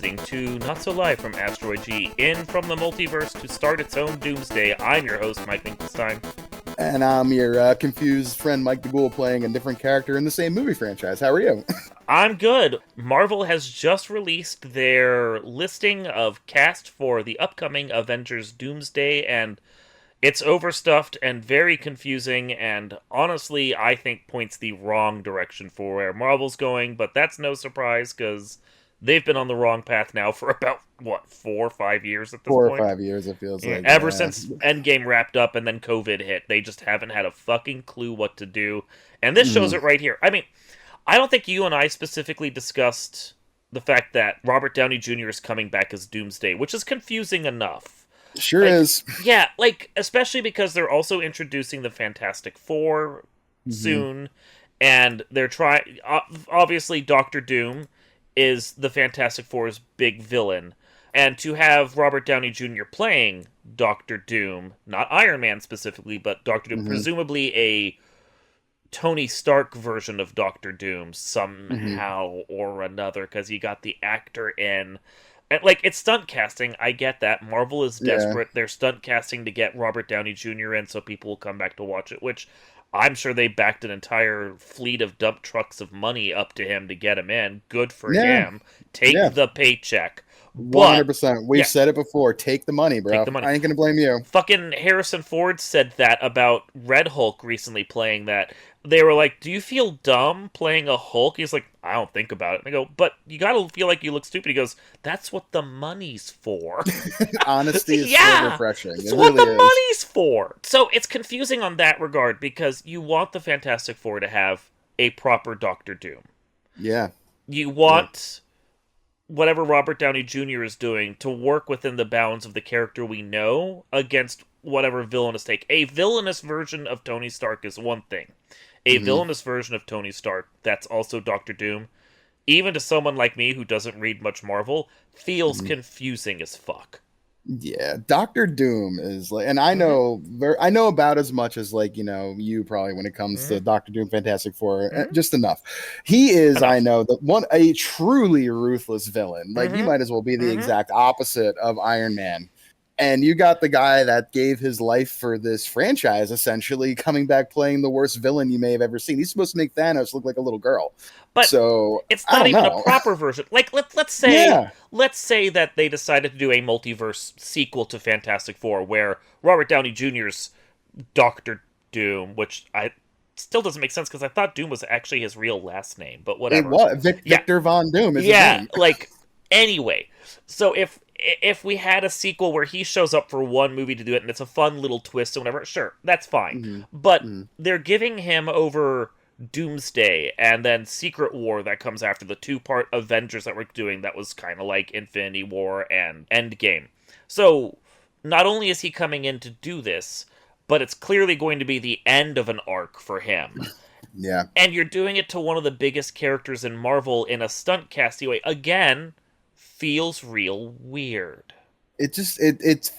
listening to Not So Live from Asteroid G, in from the multiverse to start its own Doomsday. I'm your host, Mike Finkelstein. And I'm your confused friend, Mike DeGoul, playing a different character in the same movie franchise. How are you? I'm good. Marvel has just released their listing of cast for the upcoming Avengers Doomsday, and it's overstuffed and very confusing, and honestly, I think points the wrong direction for where Marvel's going, but that's no surprise, because they've been on the wrong path now for about, 4 or 5 years at this point? 4 or 5 years, it feels like. Ever since Endgame wrapped up and then COVID hit, they just haven't had a fucking clue what to do, and this shows it right here. I mean, I don't think you and I specifically discussed the fact that Robert Downey Jr. is coming back as Doomsday, which is confusing enough. Sure is. Yeah, especially because they're also introducing the Fantastic Four soon, and they're trying... Obviously, Doctor Doom is the Fantastic Four's big villain, and to have Robert Downey Jr. playing Doctor Doom, not Iron Man specifically, but Doctor Doom, presumably a Tony Stark version of Doctor Doom somehow or another, because you got the actor in... And, it's stunt casting, I get that. Marvel is desperate. They're stunt casting to get Robert Downey Jr. in so people will come back to watch it, which I'm sure they backed an entire fleet of dump trucks of money up to him to get him in. Good for him. Take the paycheck. 100%. We've said it before. Take the money, bro. Take the money. I ain't gonna blame you. Fucking Harrison Ford said that about Red Hulk recently playing that. They were like, do you feel dumb playing a Hulk? He's like, I don't think about it. And they go, but you gotta feel like you look stupid. He goes, that's what the money's for. Honesty is so refreshing. That's what the money's for. So it's confusing on that regard, because you want the Fantastic Four to have a proper Doctor Doom. Yeah. You want... whatever Robert Downey Jr. is doing to work within the bounds of the character we know against whatever villainous take. A villainous version of Tony Stark is one thing. A villainous version of Tony Stark that's also Doctor Doom, even to someone like me who doesn't read much Marvel, feels confusing as fuck. Yeah, Doctor Doom is like, and I know about as much as you probably when it comes to Doctor Doom, Fantastic Four, just enough. He is, I know, a truly ruthless villain. He might as well be the exact opposite of Iron Man. And you got the guy that gave his life for this franchise, essentially, coming back playing the worst villain you may have ever seen. He's supposed to make Thanos look like a little girl. But so it's not even a proper version. Let's say that they decided to do a multiverse sequel to Fantastic Four, where Robert Downey Jr.'s Doctor Doom, which I still doesn't make sense because I thought Doom was actually his real last name, but whatever. It was Victor Von Doom. Is his name. Anyway, so if we had a sequel where he shows up for one movie to do it and it's a fun little twist and whatever, sure, that's fine. But they're giving him over Doomsday and then Secret War that comes after the 2-part Avengers that we're doing that was kind of like Infinity War and Endgame. So not only is he coming in to do this, but it's clearly going to be the end of an arc for him. Yeah. And you're doing it to one of the biggest characters in Marvel in a stunt casting way. Again, feels real weird. It's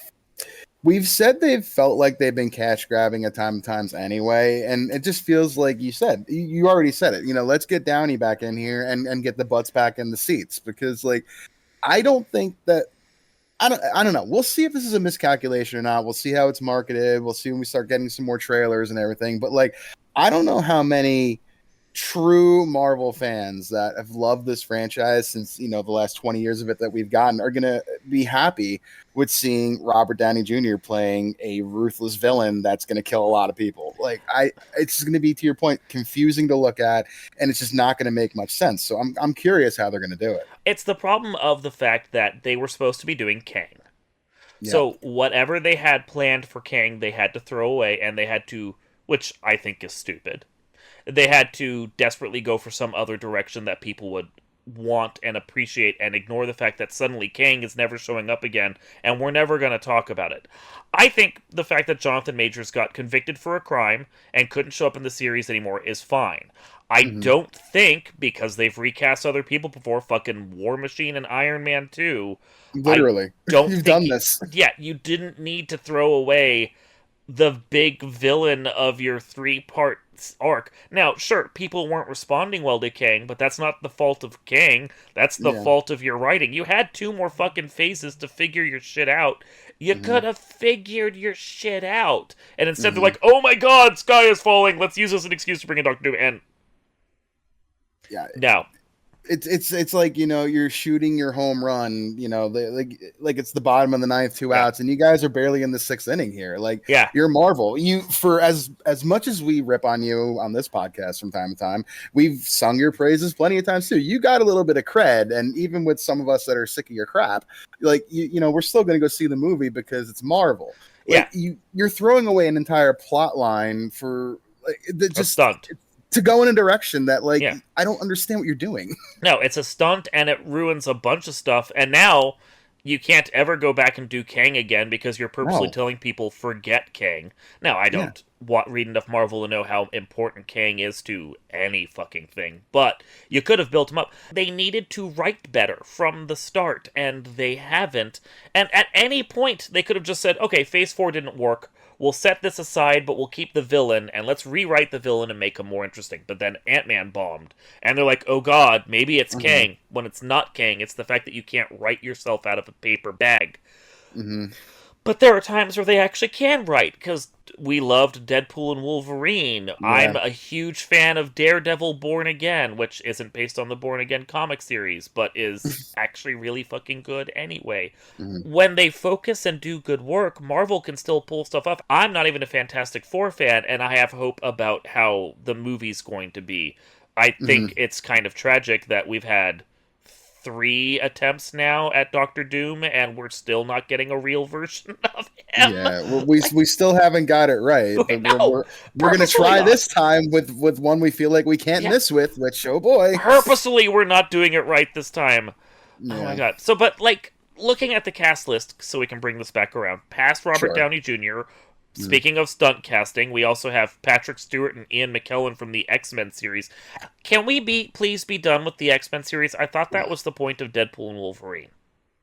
we've said they've felt like they've been cash grabbing at times anyway, and it just feels like you already said it. Let's get Downey back in here and get the butts back in the seats, because I don't think that I don't know. We'll see if this is a miscalculation or not. We'll see how it's marketed. We'll see when we start getting some more trailers and everything. But I don't know how many true Marvel fans that have loved this franchise since the last 20 years of it that we've gotten are gonna be happy with seeing Robert Downey Jr. playing a ruthless villain that's gonna kill a lot of people. It's gonna be, to your point, confusing to look at, and it's just not gonna make much sense. So I'm curious how they're gonna do it. It's the problem of the fact that they were supposed to be doing Kang. Yeah. So whatever they had planned for Kang, they had to throw away, and they had to, which I think is stupid. They had to desperately go for some other direction that people would want and appreciate, and ignore the fact that suddenly Kang is never showing up again, and we're never going to talk about it. I think the fact that Jonathan Majors got convicted for a crime and couldn't show up in the series anymore is fine. I don't think, because they've recast other people before, fucking War Machine and Iron Man 2... Literally. You've done this. Yeah, you didn't need to throw away the big villain of your 3-part arc. Now, sure, people weren't responding well to Kang, but that's not the fault of Kang. That's the Yeah. fault of your writing. You had 2 more fucking phases to figure your shit out. You Hmm. could have figured your shit out. And instead they're Hmm. like, oh my god, sky is falling. Let's use this as an excuse to bring in Doctor Doom. And Yeah. no. It's like, you're shooting your home run, like it's the bottom of the ninth, 2 outs, and you guys are barely in the 6th inning here. Like, Yeah. you're Marvel. You for as much as we rip on you on this podcast from time to time, we've sung your praises plenty of times too. You got a little bit of cred, and even with some of us that are sick of your crap, like we're still going to go see the movie because it's Marvel. Yeah. Like, you're throwing away an entire plot line for like A just stunt. to go in a direction that, like, Yeah. I don't understand what you're doing. No, it's a stunt and it ruins a bunch of stuff. And now you can't ever go back and do Kang again because you're purposely No. telling people forget Kang. Now, I Yeah. don't read enough Marvel to know how important Kang is to any fucking thing, but you could have built him up. They needed to write better from the start, and they haven't. And at any point, they could have just said, okay, Phase 4 didn't work. We'll set this aside, but we'll keep the villain, and let's rewrite the villain and make him more interesting. But then Ant-Man bombed. And they're like, oh god, maybe it's Kang. When it's not Kang, it's the fact that you can't write yourself out of a paper bag. Hmm. But there are times where they actually can write, because we loved Deadpool and Wolverine. I'm Yeah. a huge fan of Daredevil Born Again, which isn't based on the Born Again comic series, but is actually really fucking good anyway. Hmm. When they focus and do good work, Marvel can still pull stuff up. I'm not even a Fantastic Four fan, and I have hope about how the movie's going to be. I Hmm. think it's kind of tragic that we've had 3 attempts now at Doctor Doom, and we're still not getting a real version of him. Yeah. Well, we still haven't got it right, We but we're know, we're gonna purposefully try not. this time with one we feel like we can't Yeah, miss with, which, oh boy. purposefully we're not doing it right this time. Oh my Yeah. god. So, but like looking at the cast list, so we can bring this back around. Past Robert Sure. Downey Jr. Speaking of stunt casting, we also have Patrick Stewart and Ian McKellen from the X-Men series. Can we please be done with the X-Men series? I thought that was the point of Deadpool and Wolverine.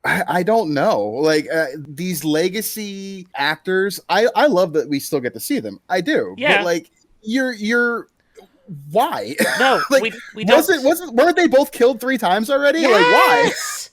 I don't know. Like, these legacy actors, I love that we still get to see them. I do. Yeah. But, like, you're why? No, Like, we don't. weren't they both killed 3 times already? Like, why? Yes!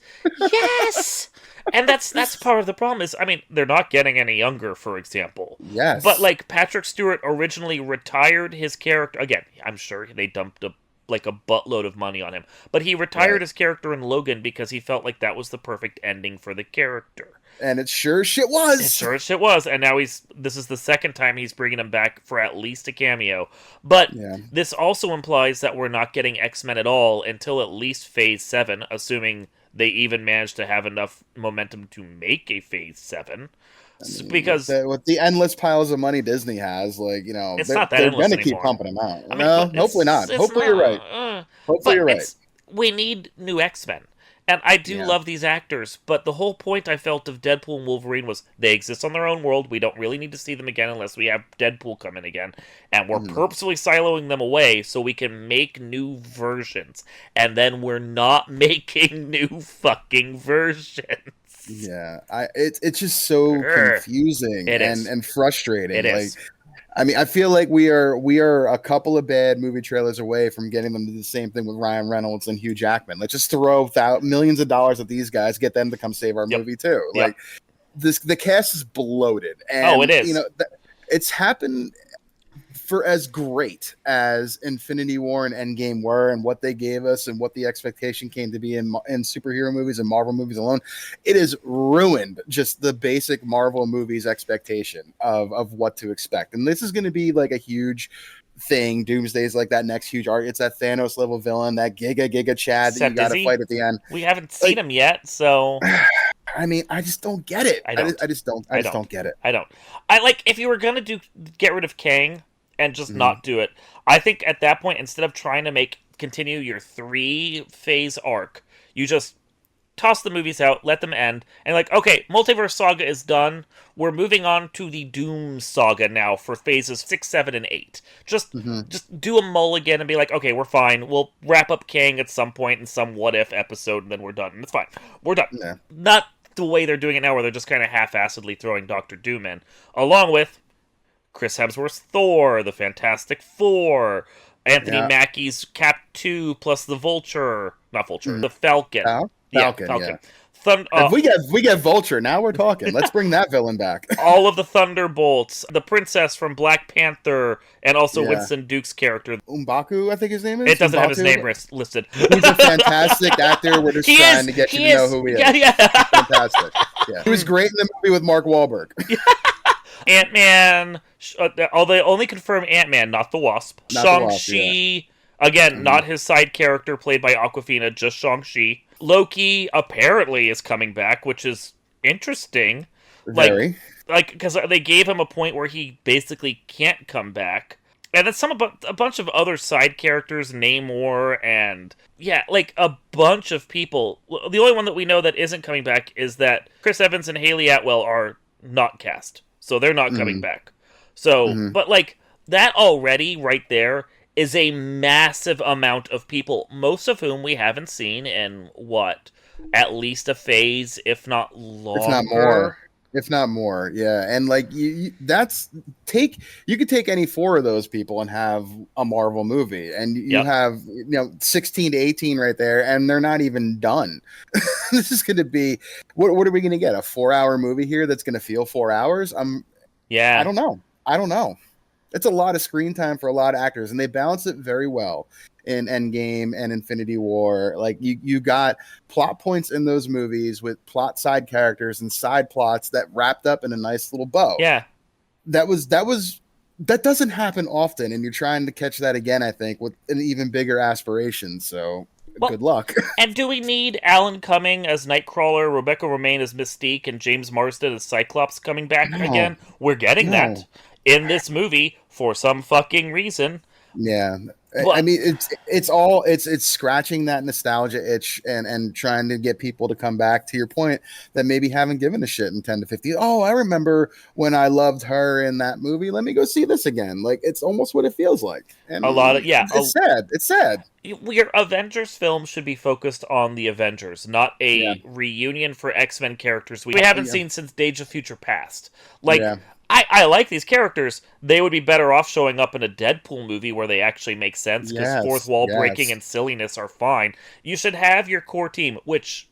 Yes! And that's part of the problem is, I mean, they're not getting any younger, for example. Yes. But, like, Patrick Stewart originally retired his character. Again, I'm sure they dumped a buttload of money on him. But he retired Right. his character in Logan because he felt like that was the perfect ending for the character. And it sure shit was. It sure as shit was. And now this is the second time he's bringing him back for at least a cameo. But Yeah. this also implies that we're not getting X-Men at all until at least Phase 7, assuming they even manage to have enough momentum to make a Phase 7. Because with the endless piles of money Disney has, like, it's they're, not that they're endless gonna keep anymore. pumping them out. I mean, No, but hopefully not. Hopefully you're right. Hopefully But you're right. we need new X-Men. And I do Yeah. love these actors, but the whole point I felt of Deadpool and Wolverine was they exist on their own world. We don't really need to see them again unless we have Deadpool come in again. And we're purposely siloing them away so we can make new versions. And then we're not making new fucking versions. Yeah, it's just so confusing It is. and frustrating. It is. I mean, I feel like we are a couple of bad movie trailers away from getting them to do the same thing with Ryan Reynolds and Hugh Jackman. Let's just throw millions of dollars at these guys, get them to come save our movie too. Yep. Like, the cast is bloated, and It is. It's happened. For as great as Infinity War and Endgame were, and what they gave us, and what the expectation came to be in superhero movies and Marvel movies alone, it has ruined just the basic Marvel movies expectation of what to expect. And this is going to be like a huge thing. Doomsday is like that next huge arc. It's that Thanos level villain, that Giga Chad that you got to fight at the end. We haven't seen him yet, so I mean, I just don't get it. I just don't get it. I don't. I like if you were gonna get rid of Kang and just not do it. I think at that point, instead of trying to continue your 3-phase arc, you just toss the movies out, let them end, and like, okay, Multiverse Saga is done. We're moving on to the Doom Saga now for phases 6, 7, and 8. Just do a mulligan and be like, okay, we're fine. We'll wrap up Kang at some point in some what if episode, and then we're done. And it's fine. We're done. Yeah. Not the way they're doing it now, where they're just kind of half-assedly throwing Doctor Doom in, along with Chris Hemsworth's Thor, the Fantastic Four, Anthony Yeah. Mackie's Cap 2 plus the Vulture, not Vulture, Mhm. the Falcon. Yeah, Falcon, yeah. Falcon. Thun- If we get Vulture, now we're talking. Let's bring that villain back. all of the Thunderbolts, the princess from Black Panther, and also Yeah. Winston Duke's character. Umbaku, I think his name is. It doesn't have his M'Baku? name listed. He's a fantastic actor. We're just He trying is. to get you He to know is. who he is. Yeah, yeah. Fantastic. Yeah. He was great in the movie with Mark Wahlberg. Ant-Man, although they only confirm Ant-Man, not the Wasp. Not the Wasp, Shang-Chi, again, not his side character played by Awkwafina, just Shang-Chi. Loki apparently is coming back, which is interesting. Very. Because they gave him a point where he basically can't come back. And then a bunch of other side characters, Namor, and yeah, like a bunch of people. The only one that we know that isn't coming back is that Chris Evans and Haley Atwell are not cast, so they're not coming back. So, but like that already right there is a massive amount of people, most of whom we haven't seen in at least a phase, if not longer. If not more, yeah. And like you could take any four of those people and have a Marvel movie, and you have 16 to 18 right there, and they're not even done. This is going to be what are we going to get? A 4-hour movie here that's going to feel 4 hours? I don't know. It's a lot of screen time for a lot of actors, and they balance it very well in Endgame and Infinity War. Like you got plot points in those movies with plot side characters and side plots that wrapped up in a nice little bow. Yeah. That doesn't happen often, and you're trying to catch that again, I think, with an even bigger aspiration. So good luck. And do we need Alan Cumming as Nightcrawler, Rebecca Romijn as Mystique, and James Marsden as Cyclops coming back again? We're getting that in this movie for some fucking reason. Yeah. I mean, it's scratching that nostalgia itch and trying to get people to come back, to your point, that maybe haven't given a shit in 10 to 15. Oh, I remember when I loved her in that movie. Let me go see this again. Like, it's almost what it feels like. And it's sad. It's sad. Your Avengers film should be focused on the Avengers, not a reunion for X-Men characters we haven't seen since Days of Future Past. Like, I like these characters. They would be better off showing up in a Deadpool movie where they actually make sense, because fourth wall breaking and silliness are fine. You should have your core team, which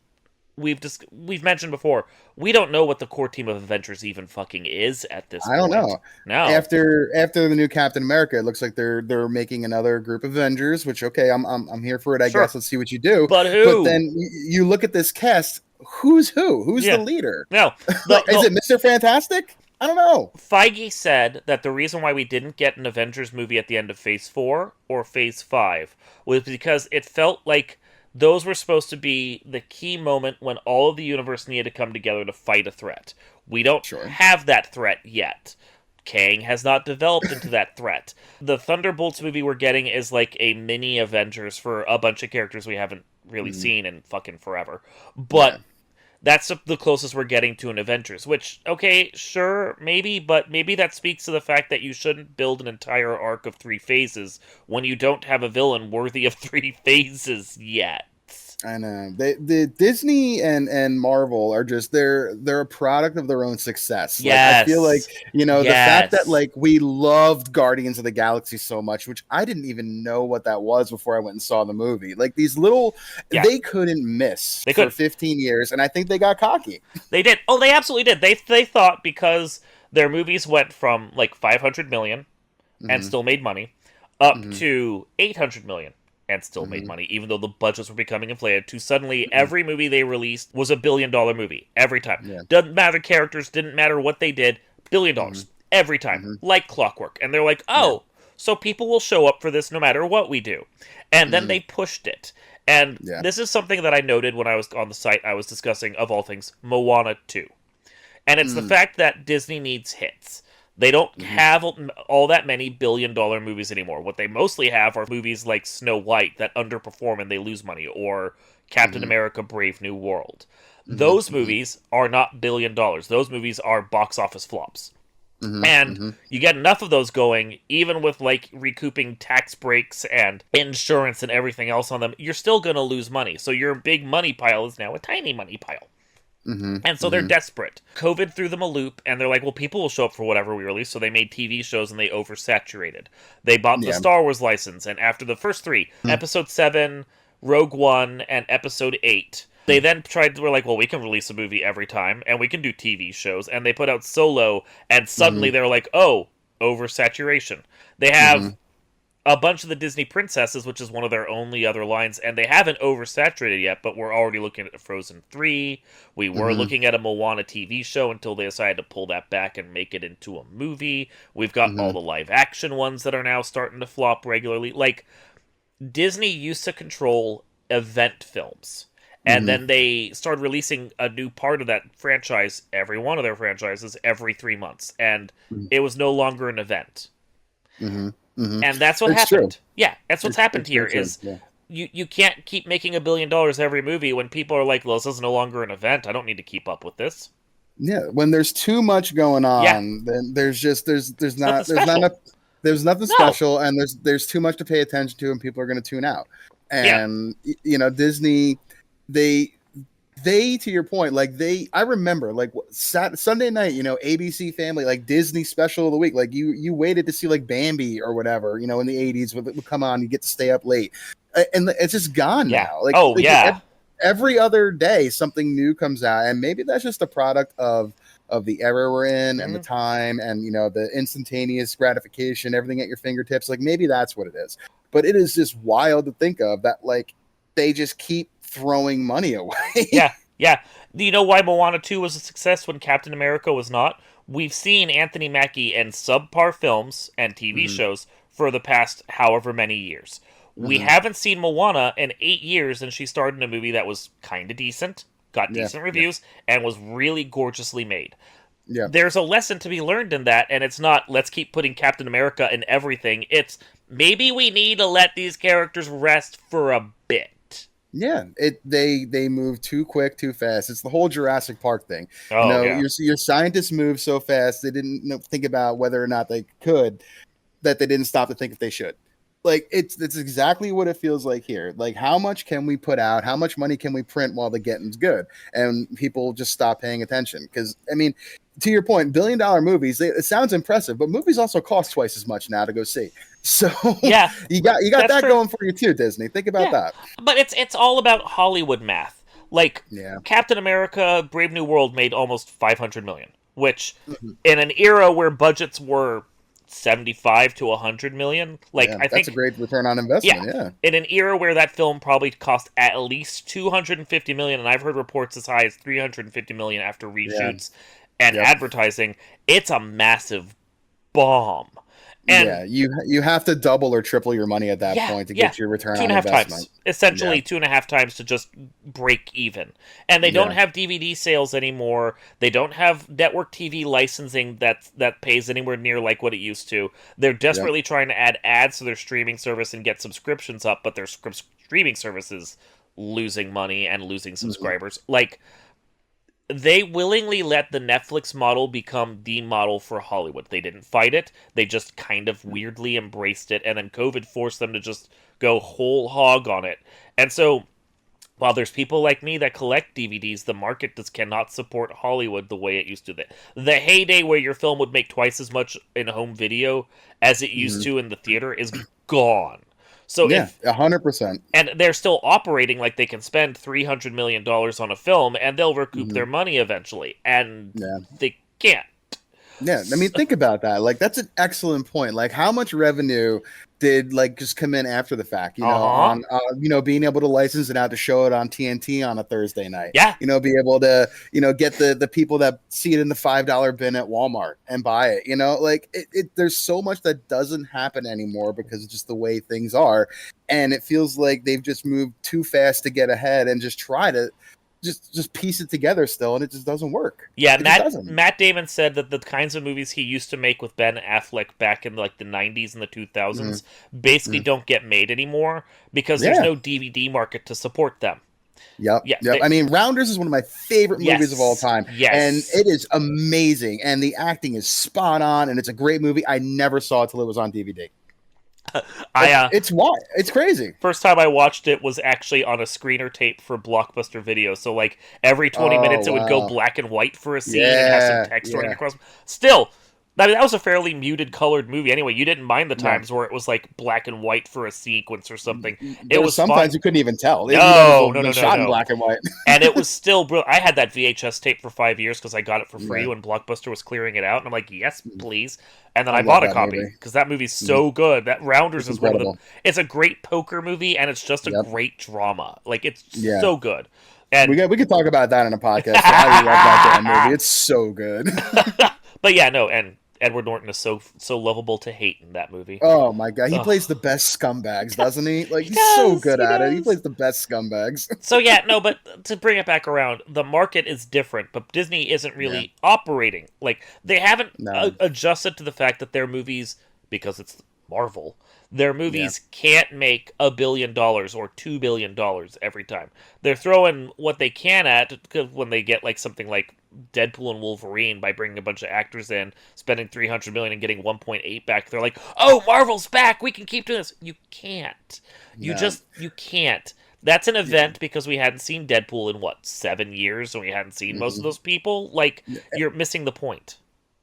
we've mentioned before. We don't know what the core team of Avengers even fucking is at this point. I don't know. No. After the new Captain America, it looks like they're making another group of Avengers, which I'm here for it, I guess. Let's see what you do. But who? But then you look at this cast, who's who? Who's the leader? No. Is it Mr. Fantastic? I don't know. Feige said that the reason why we didn't get an Avengers movie at the end of Phase 4 or Phase 5 was because it felt like those were supposed to be the key moment when all of the universe needed to come together to fight a threat. We don't have that threat yet. Kang has not developed into that threat. The Thunderbolts movie we're getting is like a mini Avengers for a bunch of characters we haven't really seen in fucking forever. But that's the closest we're getting to an Avengers, which, okay, sure, maybe, but maybe that speaks to the fact that you shouldn't build an entire arc of 3 phases when you don't have a villain worthy of 3 phases yet. I know. The Disney and Marvel are just they're a product of their own success. Yes. Like, I feel like, the fact that like we loved Guardians of the Galaxy so much, which I didn't even know what that was before I went and saw the movie. Like these little they couldn't miss for 15 years, and I think they got cocky. They did. Oh, they absolutely did. They thought because their movies went from like 500 million and still made money up to 800 million and still made money, even though the budgets were becoming inflated, to suddenly every movie they released was $1 billion movie every time. Doesn't matter characters, didn't matter what they did, $1 billion every time, like clockwork. And they're like, so people will show up for this no matter what we do. And then they pushed it. And this is something that I noted when I was on the site I was discussing, of all things, Moana 2. And it's the fact that Disney needs hits. They don't have all that many billion-dollar movies anymore. What they mostly have are movies like Snow White that underperform and they lose money, or Captain America Brave New World. Those movies are not $1 billion. Those movies are box office flops. And you get enough of those going, even with like recouping tax breaks and insurance and everything else on them, you're still going to lose money. So your big money pile is now a tiny money pile. And so they're desperate. COVID threw them a loop, and they're like, well, people will show up for whatever we release, so they made TV shows and they oversaturated. They bought the Star Wars license, and after the first three, Episode 7, Rogue One, and Episode 8, they then were like, well, we can release a movie every time, and we can do TV shows, and they put out Solo, and suddenly they were like, oh, oversaturation. They have a bunch of the Disney princesses, which is one of their only other lines, and they haven't oversaturated yet, but we're already looking at Frozen 3. We were looking at a Moana TV show until they decided to pull that back and make it into a movie. We've got all the live-action ones that are now starting to flop regularly. Like, Disney used to control event films. And then they started releasing a new part of that franchise, every one of their franchises, every 3 months. And it was no longer an event. And that's what happened. True. Yeah, that's what's happened here is you can't keep making $1 billion every movie when people are like, well, this is no longer an event. I don't need to keep up with this. Yeah, when there's too much going on, then there's nothing special, and there's too much to pay attention to, and people are going to tune out. And Disney, they to your point, like I remember like Sunday night, ABC Family, like Disney special of the week, like you waited to see like Bambi or whatever, in the 80s would come on, you get to stay up late, and it's just gone now. Like, every other day something new comes out, and maybe that's just a product of the era we're in and the time, and the instantaneous gratification, everything at your fingertips. Like, maybe that's what it is, but it is just wild to think of that, like, they just keep throwing money away. Yeah. Do you know why Moana 2 was a success when Captain America was not? We've seen Anthony Mackie in subpar films and TV shows for the past however many years. We haven't seen Moana in 8 years, and she starred in a movie that was kind of decent, got decent reviews, and was really gorgeously made. Yeah. There's a lesson to be learned in that, and it's not, let's keep putting Captain America in everything. It's, maybe we need to let these characters rest for a bit. Yeah, they move too quick, too fast. It's the whole Jurassic Park thing. Your scientists move so fast, they didn't think about whether or not they could, that they didn't stop to think if they should. Like, it's exactly what it feels like here. Like, how much can we put out? How much money can we print while the getting's good? And people just stop paying attention. Because, I mean, to your point, $1 billion movies, it sounds impressive, but movies also cost twice as much now to go see. So you got that going for you too, Disney. Think about that. But it's all about Hollywood math. Like, Captain America, Brave New World made almost $500 million, which in an era where budgets were 75 to 100 million, I think that's a great return on investment. Yeah, in an era where that film probably cost at least 250 million, and I've heard reports as high as 350 million after reshoots and advertising, it's a massive bomb. And you have to double or triple your money at that point to get your return on investment. 2.5 times. Essentially 2.5 times to just break even. And they don't have DVD sales anymore. They don't have network TV licensing that pays anywhere near like what it used to. They're desperately trying to add ads to their streaming service and get subscriptions up, but their streaming service is losing money and losing subscribers. Like, they willingly let the Netflix model become the model for Hollywood. They didn't fight it. They just kind of weirdly embraced it, and then COVID forced them to just go whole hog on it. And so, while there's people like me that collect DVDs, the market just cannot support Hollywood the way it used to. The heyday where your film would make twice as much in home video as it used to in the theater is gone. So 100%. And they're still operating like they can spend $300 million on a film and they'll recoup their money eventually. And they can't. Yeah, I mean, think about that. Like, that's an excellent point. Like, how much revenue did just come in after the fact? On being able to license it out to show it on TNT on a Thursday night. Yeah, be able to get the people that see it in the $5 bin at Walmart and buy it. There's so much that doesn't happen anymore because it's just the way things are, and it feels like they've just moved too fast to get ahead and just try to. Just piece it together still, and it just doesn't work. Yeah, Matt Damon said that the kinds of movies he used to make with Ben Affleck back in the 90s and the 2000s basically don't get made anymore because there's no DVD market to support them. Yep. I mean, Rounders is one of my favorite movies of all time. Yes. And it is amazing, and the acting is spot on, and it's a great movie. I never saw it till it was on DVD. It's why it's crazy. First time I watched it was actually on a screener tape for Blockbuster Video. So like every 20 Oh minutes it would go wow. black and white for a scene and have some Yeah, text running yeah. across. Still, I mean that was a fairly muted colored movie anyway. You didn't mind the No, times where it was like black and white for a sequence or something. It there's was sometimes fine. you couldn't even tell. You might as No, well have no, been no, no, shot in no. black and white. And it was still brilliant. I had that VHS tape for 5 years because I got it for free Yeah, when Blockbuster was clearing it out, and I'm like, yes, please. And then I I love bought a that copy movie. because that movie's Mhm. so good. That Rounders It's is one of the. incredible. It's a great poker movie, and it's just a Yep. great drama. Like it's Yeah. so good. And We could talk about that in a podcast for how we love that damn movie. It's so good. but yeah, no, and Edward Norton is so lovable to hate in that movie. Oh my god, he Ugh. plays the best scumbags, doesn't he? Like He he's so does. good He at it. He does. plays the best scumbags. So yeah, no, but to bring it back around, the market is different, but Disney isn't Yeah. really operating like they haven't No. adjusted to the fact that their movies, because it's Marvel, their Yeah. movies can't make $1 billion or $2 billion every time. They're throwing what they can at when they get like something like Deadpool and Wolverine by bringing a bunch of actors in, spending 300 million and getting 1.8 back. They're like, "Oh, Marvel's back. We can keep doing this." You can't. No. You can't. That's an event because we hadn't seen Deadpool in what 7 years, and we hadn't seen most of Mhm. those people. Like Yeah. you're missing the point.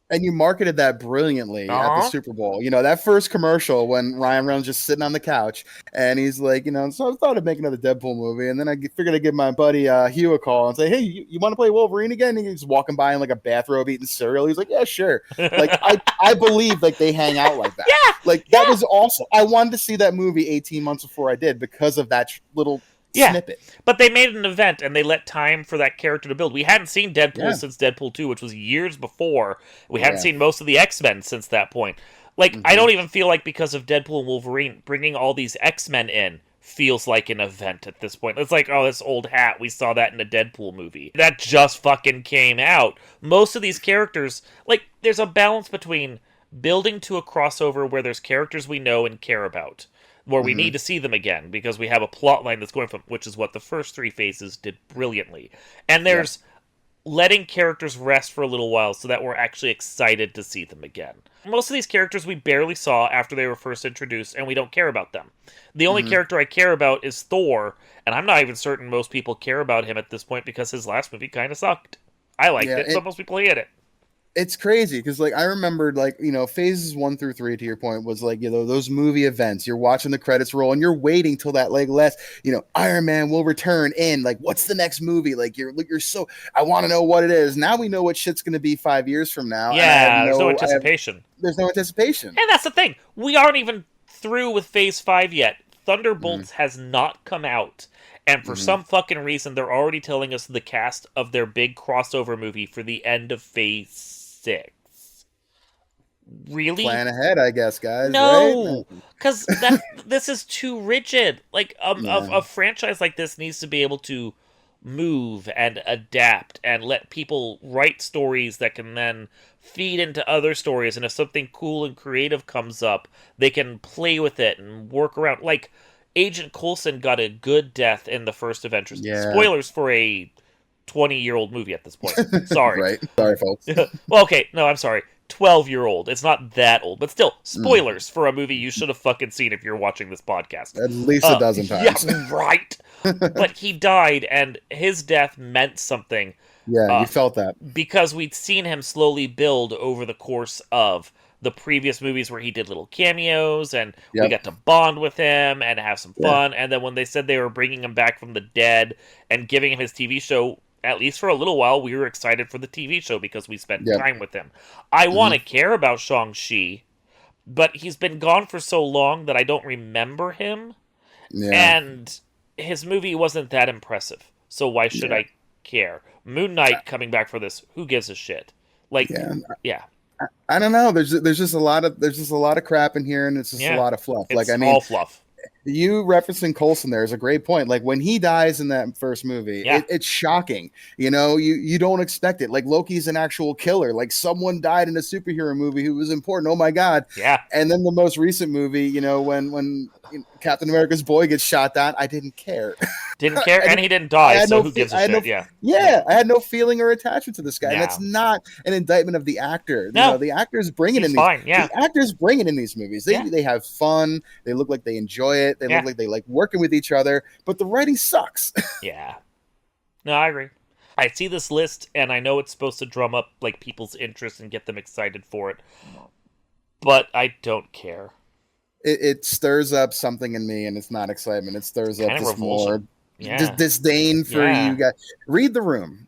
And you marketed that brilliantly at the Uh huh. Super Bowl. You know, that first commercial when Ryan Reynolds just sitting on the couch and he's like, so I thought I'd make another Deadpool movie. And then I figured I'd give my buddy Hugh a call and say, hey, you want to play Wolverine again? And he's walking by in like a bathrobe eating cereal. He's like, yeah, sure. Like, I believe like they hang out like that. Yeah, Like, that yeah, was awesome. I wanted to see that movie 18 months before I did because of that little yeah. snippet. But they made an event and they let time for that character to build. We hadn't seen Deadpool Yeah. since Deadpool 2, which was years before. We hadn't Yeah. seen most of the X-Men since that point. Like, I Hmm. don't even feel like because of Deadpool and Wolverine, bringing all these X-Men in feels like an event at this point. It's like, oh, this old hat, we saw that in a Deadpool movie. That just fucking came out. Most of these characters, like, there's a balance between building to a crossover where there's characters we know and care about, where we Hmm. need to see them again because we have a plot line that's going from, which is what the first three phases did brilliantly. And Yeah. there's letting characters rest for a little while so that we're actually excited to see them again. Most of these characters we barely saw after they were first introduced, and we don't care about them. The only Hmm. character I care about is Thor, and I'm not even certain most people care about him at this point because his last movie kind of sucked. I liked Yeah. it, but most people hated it. It's crazy because like I remembered like phases 1 through 3 to your point was like those movie events you're watching the credits roll and you're waiting till that like last Iron Man will return in like what's the next movie like you're so I want to know what it is now we know what shit's gonna be 5 years from now and Yeah, there's no anticipation. there's no anticipation. And that's the thing. We aren't even through with Phase 5 yet. Thunderbolts has not come out. And for Mhm. some fucking reason, they're already telling us the cast of their big crossover movie for the end of Phase 6. Really? Plan ahead, I guess, guys. No! Right? Because this is too rigid. Like, Yeah. a franchise like this needs to be able to move and adapt and let people write stories that can then feed into other stories, and if something cool and creative comes up they can play with it and work around. Like Agent Coulson got a good death in the first Avengers. Yeah. Spoilers for a 20-year-old movie at this point. Sorry. Right. Sorry, folks. Well, okay, no, I'm sorry. 12-year-old. It's not that old, but still, spoilers for a movie you should have fucking seen if you're watching this podcast. At least a dozen times. Yeah, right. But he died, and his death meant something Yeah, you felt that. because we'd seen him slowly build over the course of the previous movies where he did little cameos, and we Yep. got to bond with him and have some Yeah. fun. And then when they said they were bringing him back from the dead and giving him his TV show, at least for a little while, we were excited for the TV show because we spent Yep. time with him. I want to care about Shang-Chi, but he's been gone for so long that I don't remember him. Yeah. And his movie wasn't that impressive, so why should Yeah. I care? Moon Knight coming back for this, who gives a shit? Like, Yeah. yeah, I don't know. There's just a lot of crap in here, and it's just Yeah. a lot of fluff. it's Like I mean, all fluff. you referencing Coulson there is a great point. Like when he dies in that first movie, Yeah. it's shocking. You don't expect it. Like Loki's an actual killer. Like someone died in a superhero movie who was important. Oh my god! Yeah, And then the most recent movie, when Captain America's boy gets shot down, I didn't care. Didn't care, and he didn't die, so who gives a shit? I had no feeling or attachment to this guy. And No. that's not an indictment of the actor. No. You know, the actors bring it in these. Fine, yeah. The actors bring it in these movies. They have fun. They look like they enjoy it. They look like they like working with each other. But the writing sucks. Yeah. No, I agree. I see this list, and I know it's supposed to drum up like people's interest and get them excited for it, but I don't care. It stirs up something in me, and it's not excitement. It stirs up just more disdain for you guys. Read the room.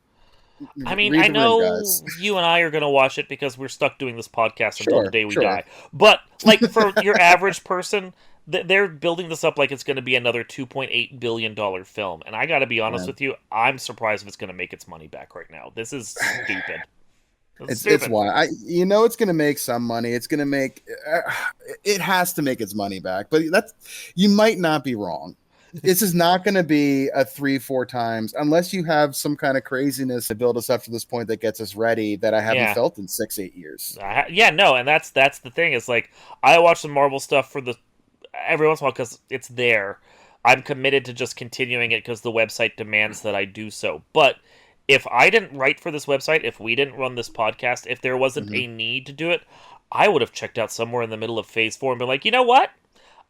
I mean, I know you and I are going to watch it because we're stuck doing this podcast until the day we die. But, like, for your average person, they're building this up like it's going to be another $2.8 billion film. And I got to be honest with you, I'm surprised if it's going to make its money back right now. This is stupid. It's why it's going to make some money. It's going to make it has to make its money back. But you might not be wrong. This is not going to be a 3-4 times unless you have some kind of craziness to build us up to this point that gets us ready that I haven't felt in 6-8 years. And that's the thing. Is like I watch some Marvel stuff for every once in a while because it's there. I'm committed to just continuing it because the website demands that I do so. But if I didn't write for this website, if we didn't run this podcast, if there wasn't a need to do it, I would have checked out somewhere in the middle of Phase 4 and been like, you know what?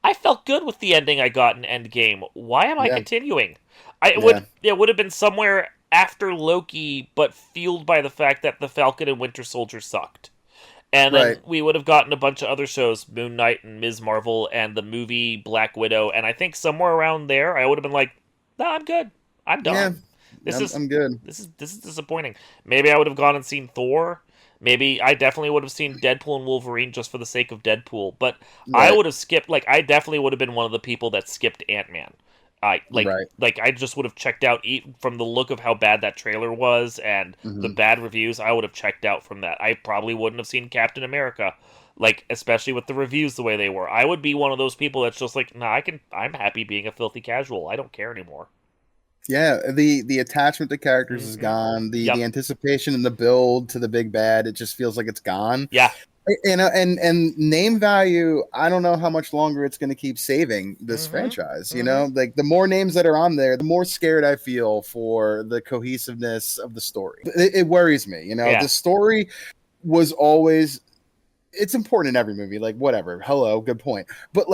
I felt good with the ending I got in Endgame. Why am I continuing? It would have been somewhere after Loki, but fueled by the fact that the Falcon and Winter Soldier sucked. And then we would have gotten a bunch of other shows, Moon Knight and Ms. Marvel and the movie Black Widow. And I think somewhere around there, I would have been like, no, I'm good. I'm done. Yeah, I'm good. This is disappointing. Maybe I would have gone and seen Thor. Maybe I definitely would have seen Deadpool and Wolverine just for the sake of Deadpool. But I would have skipped, I definitely would have been one of the people that skipped Ant-Man. I just would have checked out from the look of how bad that trailer was and the bad reviews. I would have checked out from that. I probably wouldn't have seen Captain America, especially with the reviews the way they were. I would be one of those people that's just like, nah, I'm happy being a filthy casual. I don't care anymore. Yeah, the attachment to characters is gone. The anticipation and the build to the big bad, it just feels like it's gone. Yeah. And name value, I don't know how much longer it's going to keep saving this franchise. You know, like the more names that are on there, the more scared I feel for the cohesiveness of the story. It worries me. You know, the story was always, it's important in every movie. Like whatever, hello, good point. But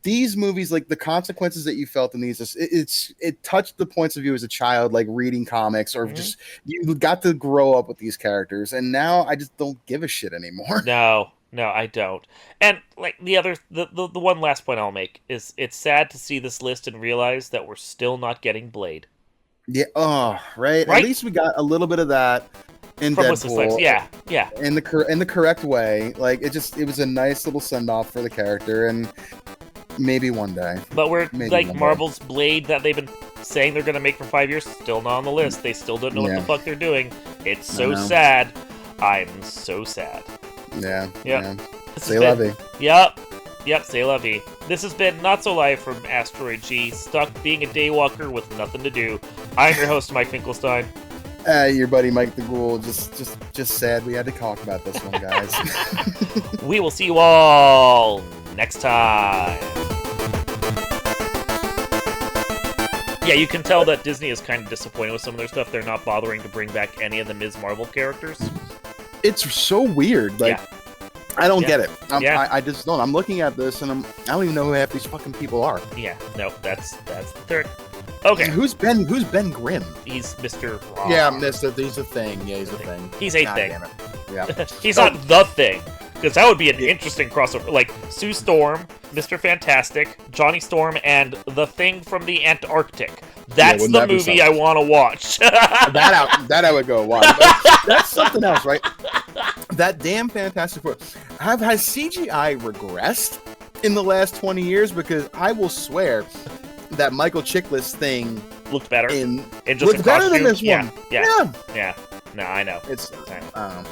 these movies, like the consequences that you felt in these, it touched the points of view as a child, like reading comics or just you got to grow up with these characters, and now I just don't give a shit anymore. No, I don't. And the one last point I'll make is it's sad to see this list and realize that we're still not getting Blade. Yeah. Oh, right. At least we got a little bit of that in from Deadpool. Yeah. In the correct way. Like it was a nice little send off for the character, and maybe one day. But Marvel's Blade that they've been saying they're going to make for 5 years, still not on the list. They still don't know what the fuck they're doing. It's so sad. I'm so sad. Yeah. Yep. Yeah. Say la vie. Yep, say la vie. This has been Not So Live from Asteroid G, stuck being a daywalker with nothing to do. I'm your host, Mike Finkelstein. Your buddy Mike the Ghoul. Just sad we had to talk about this one, guys. We will see you all next time. Yeah, you can tell that Disney is kind of disappointed with some of their stuff. They're not bothering to bring back any of the Ms. Marvel characters. It's so weird. I don't get it. I just don't. I'm looking at this and I don't even know who half these fucking people are. Yeah, no, that's the third. Okay. Who's Ben Grimm? He's Mr. Raw. Yeah, he's a thing. Yeah, he's a thing. He's a thing. Damn it. Yeah. He's not the thing. Because that would be an interesting crossover. Like Sue Storm, Mr. Fantastic, Johnny Storm, and the Thing from the Antarctic. That's the movie I want to watch. that I would go watch. That's something else, right? That damn Fantastic Four. Has CGI regressed in the last 20 years? Because I will swear that Michael Chiklis thing looked better. Looked better than this one. Yeah. No, I know. I don't know.